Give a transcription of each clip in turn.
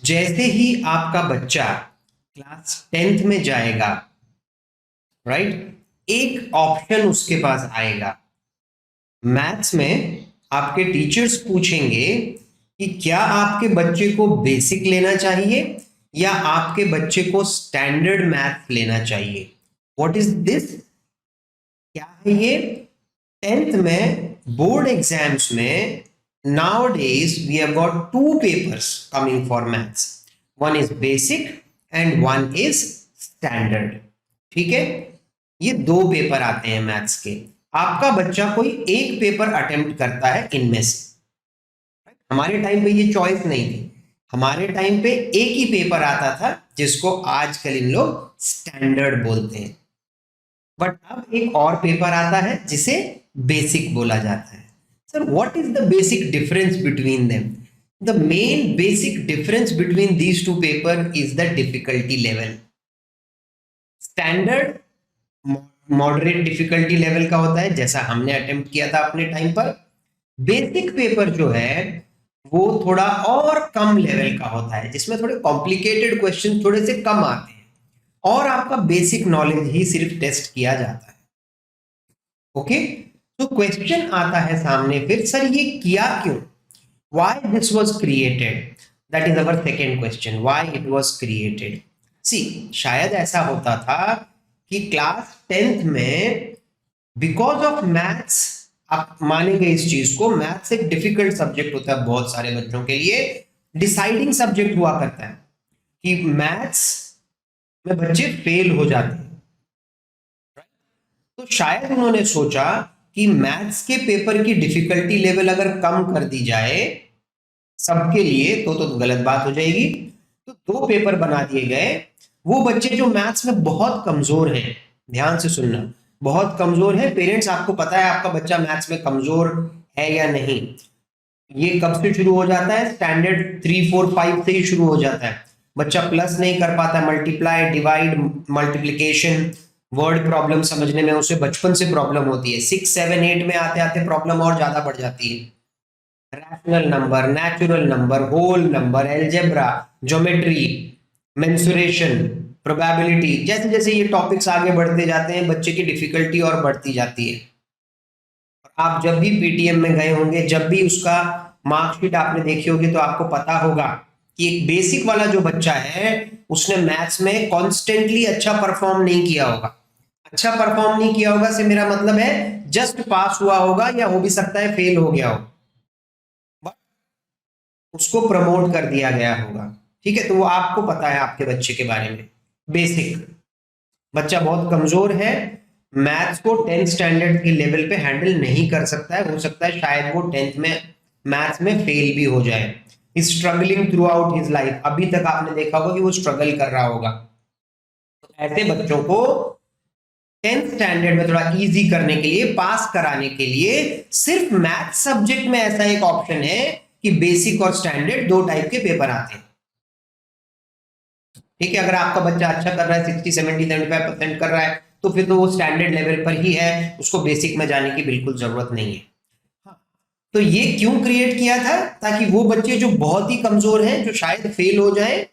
जैसे ही आपका बच्चा क्लास 10th में जाएगा, राइट, एक ऑप्शन उसके पास आएगा। मैथ्स में आपके टीचर्स पूछेंगे कि क्या आपके बच्चे को बेसिक लेना चाहिए या आपके बच्चे को स्टैंडर्ड मैथ्स लेना चाहिए। What is this? क्या है ये? 10th में बोर्ड एग्जाम्स में nowadays we have got two papers coming for maths. One is basic and one is standard. ठीक है, ये दो पेपर आते हैं मैथ्स के। आपका बच्चा कोई एक पेपर अटेम्प्ट करता है इनमें से। हमारे टाइम पे ये चॉइस नहीं थी, हमारे टाइम पे एक ही पेपर आता था जिसको आजकल इन लोग स्टैंडर्ड बोलते हैं। बट अब एक और पेपर आता है जिसे बेसिक बोला जाता है। Sir what is the basic difference between them? The main basic difference between these two paper is the difficulty level. Standard moderate difficulty level का होता है, जैसा हमने अटेम्प्ट किया था अपने टाइम पर। बेसिक पेपर जो है वो थोड़ा और कम लेवल का होता है, जिसमें थोड़े कॉम्प्लिकेटेड क्वेश्चन थोड़े से कम आते हैं और आपका बेसिक नॉलेज ही सिर्फ टेस्ट किया जाता है। ओके, तो क्वेश्चन आता है सामने फिर, सर ये किया क्यों? Why this was created? That is our second question, why it was created. See, शायद ऐसा होता था कि क्लास 10th में बिकॉज ऑफ मैथ्स, आप मानेंगे इस चीज को, मैथ्स एक डिफिकल्ट सब्जेक्ट होता है बहुत सारे बच्चों के लिए, डिसाइडिंग सब्जेक्ट हुआ करता है कि मैथ्स में बच्चे फेल हो जाते हैं। तो शायद उन्होंने सोचा कि मैथ्स के पेपर की डिफिकल्टी लेवल अगर कम कर दी जाए सबके लिए तो गलत बात हो जाएगी। तो दो पेपर बना दिए गए। वो बच्चे जो मैथ्स में बहुत कमजोर हैं, ध्यान से सुनना, बहुत कमजोर है, पेरेंट्स आपको पता है आपका बच्चा मैथ्स में कमजोर है या नहीं, ये कब से शुरू हो जाता है? स्टैंडर्ड 3, 4, 5 से ही शुरू हो जाता है। बच्चा प्लस नहीं कर पाता, multiply, divide, multiplication, word problem समझने में उसे बचपन से प्रॉब्लम होती है। 6, 7, 8 में आते आते प्रॉब्लम और ज्यादा बढ़ जाती है। Rational number, natural number, whole number, algebra, geometry, mensuration, probability, जैसे जैसे ये टॉपिक्स आगे बढ़ते जाते हैं बच्चे की डिफिकल्टी और बढ़ती जाती है। आप जब भी पीटीएम में गए होंगे, जब भी उसका मार्कशीट आपने देखी होगी, तो आपको पता होगा कि एक बेसिक वाला जो बच्चा है उसने मैथ्स में कॉन्स्टेंटली अच्छा परफॉर्म नहीं किया होगा। अच्छा परफॉर्म नहीं किया होगा से मेरा मतलब है जस्ट पास हुआ होगा, या हो भी सकता है फेल हो गया हो, बट उसको प्रमोट कर दिया गया होगा। ठीक है, तो वो आपको पता है आपके बच्चे के बारे में। बेसिक बच्चा बहुत कमजोर है, मैथ्स को 10th स्टैंडर्ड के लेवल पे हैंडल नहीं कर सकता है, हो सकता है शायद वो 10th में मैथ्स में फेल भी हो जाए। Is struggling through out his life, अभी तक आपने देखा होगा कि वो स्ट्रगल कर रहा होगा। तो ऐसे बच्चों को 10th स्टैंडर्ड में थोड़ा इजी करने के लिए, पास कराने के लिए, सिर्फ मैथ सब्जेक्ट में ऐसा एक ऑप्शन है कि बेसिक और स्टैंडर्ड दो टाइप के पेपर आते हैं। ठीक है, अगर आपका बच्चा अच्छा कर रहा है, 60, 70, 75% कर रहा है, तो फिर तो वो स्टैंडर्ड लेवल पर ही है, उसको बेसिक में जाने की बिल्कुल जरूरत नहीं है। हाँ, तो ये क्यों क्रिएट किया था? ताकि वो बच्चे जो बहुत ही कमजोर हैं, जो शायद फेल हो जाए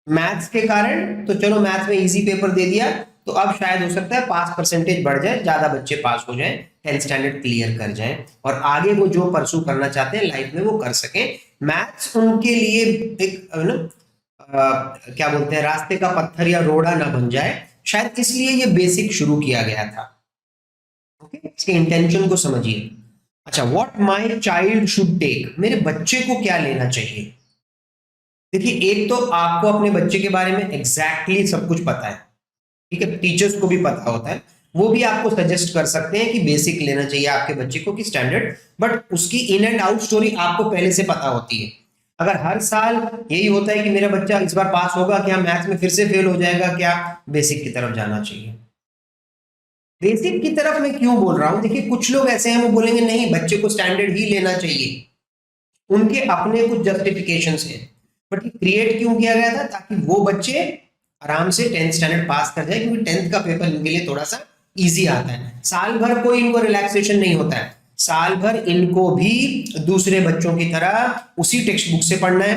मैथ्स के कारण, तो चलो मैथ्स में इजी पेपर दे दिया, तो अब शायद हो सकता है पास परसेंटेज बढ़ जाए, ज्यादा बच्चे पास हो जाएं, 10th स्टैंडर्ड क्लियर कर जाएं और आगे वो जो परसू करना चाहते हैं लाइफ में वो कर सकें। मैथ्स उनके लिए एक क्या बोलते हैं, रास्ते का पत्थर या रोड़ा ना बन जाए, शायद इसलिए ये बेसिक शुरू किया गया था। ओके, इसके इंटेंशन को समझिए। अच्छा, what my child should take, मेरे बच्चे को क्या लेना चाहिए? देखिए, एक तो आपको अपने बच्चे के बारे में एग्जैक्टली सब कुछ पता है, ठीक है, टीचर्स को भी पता होता है, वो भी आपको सजेस्ट कर सकते हैं कि बेसिक लेना चाहिए आपके बच्चे को कि स्टैंडर्ड, बट उसकी इन एंड आउट स्टोरी आपको पहले से पता होती है। अगर हर साल यही होता है कि मेरा बच्चा इस बार पास होगा क्या, मैथ्स में फिर से फेल हो जाएगा क्या, बेसिक की तरफ जाना चाहिए। बेसिक की तरफ मैं क्यों बोल रहा हूं? देखिए, कुछ लोग ऐसे हैं वो बोलेंगे नहीं बच्चे को स्टैंडर्ड ही लेना चाहिए, उनके अपने कुछ जस्टिफिकेशन हैं। बट ये क्रिएट क्यों किया गया था? ताकि वो बच्चे आराम से 10th स्टैंडर्ड पास कर जाए, क्योंकि 10th का पेपर इनके लिए थोड़ा सा इजी आता है। साल भर कोई इनको रिलैक्सेशन नहीं होता है, साल भर इनको भी दूसरे बच्चों की तरह उसी टेक्स्ट बुक से पढ़ना है,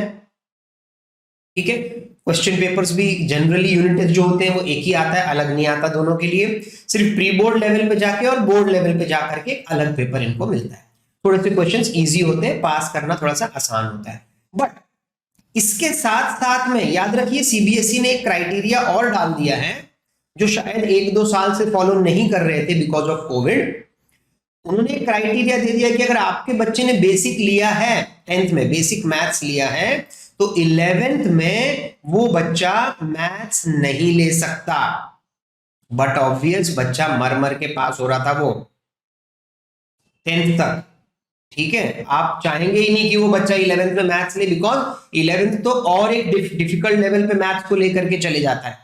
ठीक है। क्वेश्चन पेपर्स भी जनरली यूनिट टेस्ट जो होते हैं वो एक ही आता है, अलग नहीं आता दोनों के लिए। सिर्फ प्री बोर्ड लेवल पे जाके और बोर्ड लेवल पे जाकर के अलग पेपर इनको मिलता है। थोड़े से क्वेश्चंस इजी होते हैं, पास करना थोड़ा सा आसान होता है। बट इसके साथ साथ में याद रखिए सीबीएसई ने एक क्राइटेरिया और डाल दिया है, जो शायद 1-2 साल से फॉलो नहीं कर रहे थे बिकॉज ऑफ कोविड। उन्होंने क्राइटेरिया दे दिया कि अगर आपके बच्चे ने बेसिक लिया है, 10th में बेसिक मैथ्स लिया है, तो 11th में वो बच्चा मैथ्स नहीं ले सकता। बट ऑब्वियस बच्चा मर मर के पास हो रहा था वो 10th तक। ठीक है, आप चाहेंगे ही नहीं कि वो बच्चा 11th में मैथ्स ले, बिकॉज 11th तो और एक डिफिकल्ट लेवल पे मैथ्स को लेकर के चले जाता है,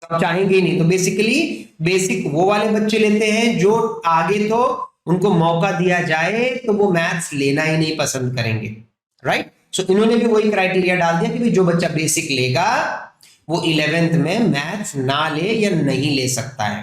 तो आप चाहेंगे ही नहीं। तो बेसिकली बेसिक वो वाले बच्चे लेते हैं जो आगे तो उनको मौका दिया जाए तो वो मैथ्स लेना ही नहीं पसंद करेंगे, राइट। सो इन्होंने भी वही क्राइटेरिया डाल दिया कि जो बच्चा बेसिक लेगा वो 11th में मैथ्स ना ले या नहीं ले सकता है।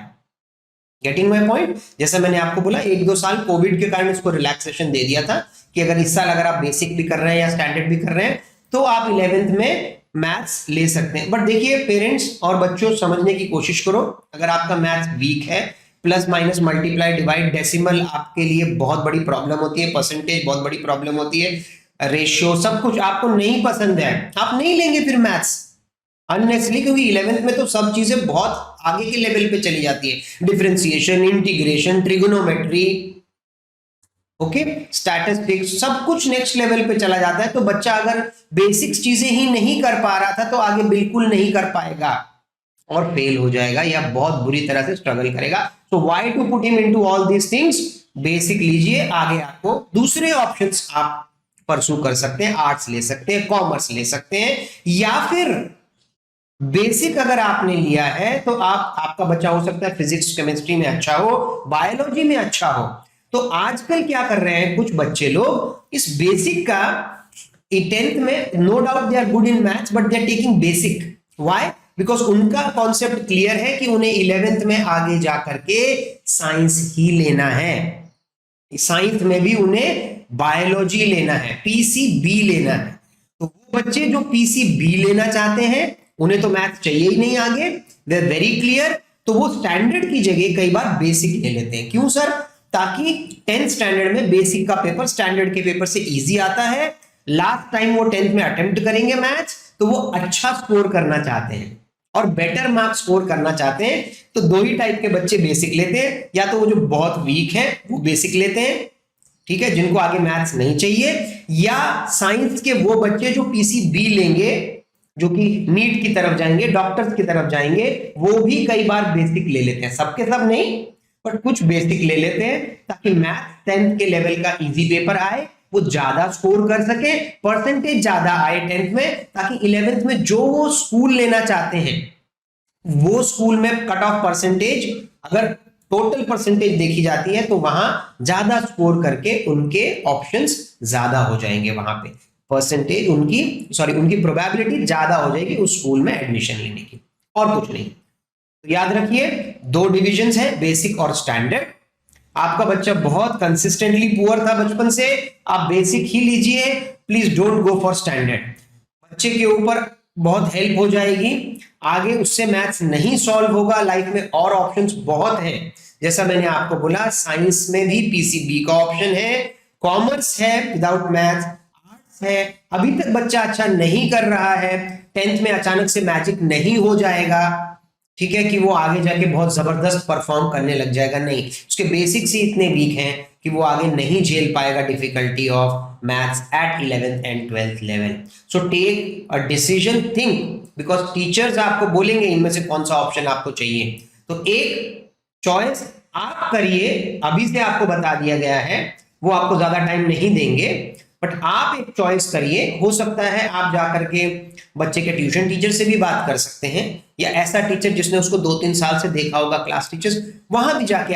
Getting my point. जैसा मैंने आपको बोला 1-2 साल कोविड के कारण इसको रिलैक्सेशन दे दिया था कि अगर इस साल अगर आप बेसिक भी कर रहे हैं या स्टैंडर्ड भी कर रहे हैं तो आप 11th में मैथ्स ले सकते हैं। बट देखिए पेरेंट्स और बच्चों समझने की कोशिश करो, अगर आपका मैथ्स वीक है, plus minus multiply divide decimal आपके लिए बहुत बड़ी प्रॉब्लम होती है, परसेंटेज बहुत बड़ी प्रॉब्लम होती है, रेशियो सब कुछ आपको नहीं पसंद है, आप नहीं लेंगे फिर मैथ्स अननेसेसरी, क्योंकि 11th में तो सब चीजें बहुत आगे के लेवल पे चली जाती है, differentiation, integration, trigonometry, okay, statistics, सब कुछ नेक्स्ट लेवल पे चला जाता है। तो बच्चा अगर बेसिक्स चीजें ही नहीं कर पा रहा था तो आगे बिल्कुल नहीं कर पाएगा और फेल हो जाएगा या बहुत बुरी तरह से स्ट्रगल करेगा। तो why to put him into all these things, basic लीजिए, आगे आपको दूसरे ऑप्शंस आप परसू कर सकते हैं, आर्ट्स ले सकते हैं, कॉमर्स ले सकते हैं, या फिर बेसिक अगर आपने लिया है तो आपका बच्चा हो सकता है फिजिक्स केमिस्ट्री में अच्छा हो, बायोलॉजी में अच्छा हो। तो आजकल क्या कर रहे हैं कुछ बच्चे लोग इस बेसिक का 10th में, no doubt they are good in maths but they are taking basic, why, because उनका कॉन्सेप्ट क्लियर है कि उन्हें 11th में आगे जाकर के साइंस ही लेना है, साइंस में भी उन्हें बायोलॉजी लेना है, पीसीबी लेना है। तो वो बच्चे जो पीसीबी लेना चाहते हैं उन्हें तो मैथ चाहिए ही नहीं आगे, वे वेरी क्लियर, तो वो स्टैंडर्ड की जगह कई बार बेसिक ले लेते हैं। क्यों सर? ताकि 10th स्टैंडर्ड में बेसिक का पेपर स्टैंडर्ड के पेपर से इजी आता है, लास्ट टाइम वो 10th में अटेम्प्ट करेंगे मैथ्स तो वो अच्छा स्कोर करना चाहते हैं और बेटर मार्क्स स्कोर करना चाहते हैं। तो दो ही टाइप के बच्चे बेसिक लेते हैं, या तो वो जो बहुत वीक है वो बेसिक लेते हैं, ठीक है, जिनको आगे मैथ्स नहीं चाहिए, या साइंस के वो बच्चे जो पीसीबी लेंगे, जो कि नीट की तरफ जाएंगे, डॉक्टर्स की तरफ जाएंगे, वो भी कई बार बेसिक ले लेते हैं, सबके सब नहीं बट कुछ बेसिक ले लेते हैं ताकि मैथ 10th के लेवल का इजी पेपर आए, वो ज्यादा स्कोर कर सके, परसेंटेज ज्यादा आए 10th में, ताकि 11th में जो वो स्कूल लेना चाहते हैं वो स्कूल में कट ऑफ परसेंटेज, अगर टोटल परसेंटेज देखी जाती है तो वहां ज्यादा स्कोर करके उनके ऑप्शंस ज्यादा हो जाएंगे, वहां पे परसेंटेज उनकी प्रोबेबिलिटी ज्यादा हो जाएगी उस स्कूल में एडमिशन लेने की, और कुछ नहीं। तो याद रखिए 2 डिविजन्स है, बेसिक और स्टैंडर्ड। आपका बच्चा बहुत कंसिस्टेंटली पुअर था बचपन से, आप बेसिक ही लीजिए, please don't go for standard. बच्चे के ऊपर बहुत हेल्प हो जाएगी, आगे उससे मैथ्स नहीं सॉल्व होगा, लाइफ में और ऑप्शंस बहुत हैं। जैसा मैंने आपको बोला साइंस में भी पीसीबी का ऑप्शन है, कॉमर्स है विदाउट मैथ्स, आर्ट्स है। अभी तक बच्चा अच्छा नहीं कर रहा है, 10th में अचानक से मैजिक नहीं हो जाएगा, ठीक है, कि वो आगे जाके बहुत जबरदस्त परफॉर्म करने लग जाएगा, नहीं, उसके बेसिक्स ही इतने वीक हैं कि वो आगे नहीं झेल पाएगा difficulty of maths at 11th and 12th level. So take a decision, think, because teachers आपको बोलेंगे इनमें से कौन सा ऑप्शन आपको चाहिए, तो एक चॉइस आप करिए। अभी से आपको बता दिया गया है, वो आपको ज्यादा टाइम नहीं देंगे, बट आप एक चॉइस करिए। हो सकता है आप जाकर के बच्चे के ट्यूशन टीचर से भी बात कर सकते हैं, या ऐसा टीचर जिसने उसको 2-3 साल से देखा होगा, क्लास टीचर्स, वहां भी जाके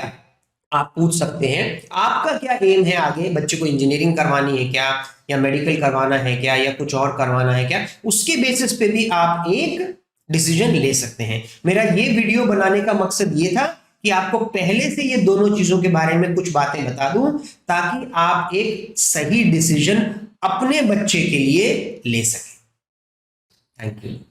आप पूछ सकते हैं आपका क्या एम है, आगे बच्चे को इंजीनियरिंग करवानी है क्या, या मेडिकल करवाना है क्या, या कुछ और करवाना है क्या, उसके बेसिस पे भी आप एक डिसीजन ले सकते हैं। मेरा ये वीडियो बनाने का मकसद ये था कि आपको पहले से ये दोनों चीजों के बारे में कुछ बातें बता दूं, ताकि आप एक सही डिसीजन अपने बच्चे के लिए ले सकें। Thank you.